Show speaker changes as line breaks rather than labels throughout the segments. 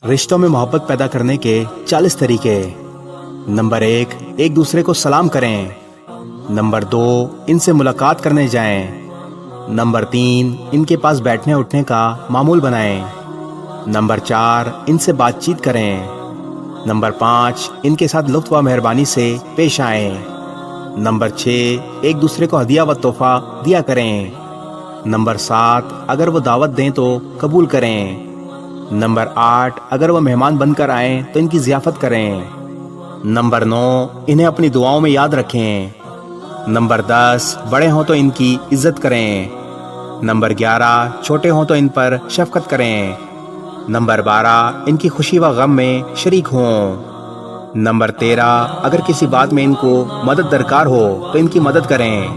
رشتوں میں محبت پیدا کرنے کے 40 طریقے۔ نمبر 1، ایک دوسرے کو سلام کریں۔ نمبر 2، ان سے ملاقات کرنے جائیں۔ نمبر 3، ان کے پاس بیٹھنے اٹھنے کا معمول بنائیں۔ نمبر 4، ان سے بات چیت کریں۔ نمبر 5، ان کے ساتھ لطف و مہربانی سے پیش آئیں۔ نمبر 6، ایک دوسرے کو ہدیہ و تحفہ دیا کریں۔ نمبر 7، اگر وہ دعوت دیں تو قبول کریں۔ نمبر 8، اگر وہ مہمان بن کر آئیں تو ان کی ضیافت کریں۔ نمبر 9، انہیں اپنی دعاؤں میں یاد رکھیں۔ نمبر 10، بڑے ہوں تو ان کی عزت کریں۔ نمبر 11، چھوٹے ہوں تو ان پر شفقت کریں۔ نمبر 12، ان کی خوشی و غم میں شریک ہوں۔ نمبر 13، اگر کسی بات میں ان کو مدد درکار ہو تو ان کی مدد کریں۔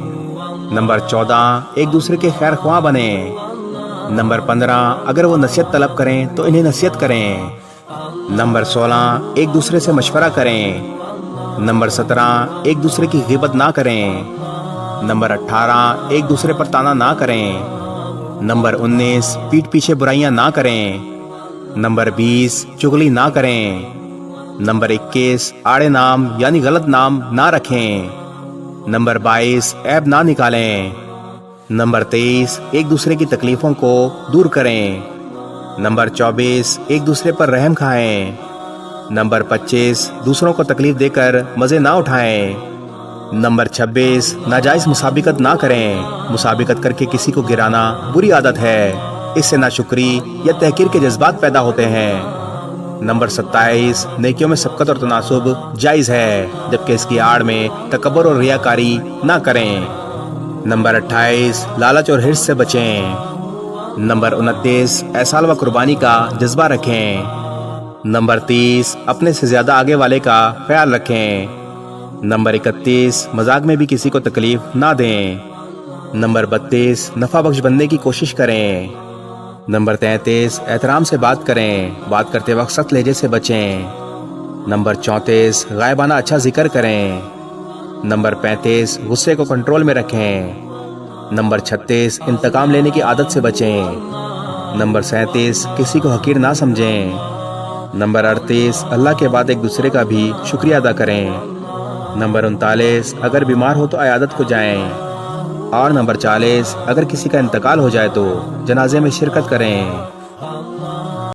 نمبر 14، ایک دوسرے کے خیر خواہ بنیں۔ نمبر 15، اگر وہ نصیحت طلب کریں تو انہیں نصیحت کریں۔ نمبر 16، ایک دوسرے سے مشورہ کریں۔ نمبر 17، ایک دوسرے کی غیبت نہ کریں۔ نمبر 18، ایک دوسرے پر طعنہ نہ کریں۔ نمبر 19، پیٹھ پیچھے برائیاں نہ کریں۔ نمبر 20، چغلی نہ کریں۔ نمبر 21، آڑے نام یعنی غلط نام نہ رکھیں۔ نمبر 22، عیب نہ نکالیں۔ نمبر 23، ایک دوسرے کی تکلیفوں کو دور کریں۔ نمبر 24، ایک دوسرے پر رحم کھائیں۔ نمبر 25، دوسروں کو تکلیف دے کر مزے نہ اٹھائیں۔ نمبر 26، ناجائز مسابقت نہ کریں۔ مسابقت کر کے کسی کو گرانا بری عادت ہے، اس سے ناشکری یا تحقیر کے جذبات پیدا ہوتے ہیں۔ نمبر 27، نیکیوں میں سبقت اور تناسب جائز ہے، جبکہ اس کی آڑ میں تکبر اور ریاکاری نہ کریں۔ نمبر 28، لالچ اور حرص سے بچیں۔ نمبر 29، احسان و قربانی کا جذبہ رکھیں۔ نمبر 30، اپنے سے زیادہ آگے والے کا خیال رکھیں۔ نمبر 31، مذاق میں بھی کسی کو تکلیف نہ دیں۔ نمبر 32، نفع بخش بننے کی کوشش کریں۔ نمبر 33، احترام سے بات کریں، بات کرتے وقت سخت لہجے سے بچیں۔ نمبر 34، غائبانہ اچھا ذکر کریں۔ نمبر 35، غصے کو کنٹرول میں رکھیں۔ نمبر 36، انتقام لینے کی عادت سے بچیں۔ نمبر 37، کسی کو حقیر نہ سمجھیں۔ نمبر 38، اللہ کے بعد ایک دوسرے کا بھی شکریہ ادا کریں۔ نمبر 39، اگر بیمار ہو تو عیادت کو جائیں۔ اور نمبر 40، اگر کسی کا انتقال ہو جائے تو جنازے میں شرکت کریں۔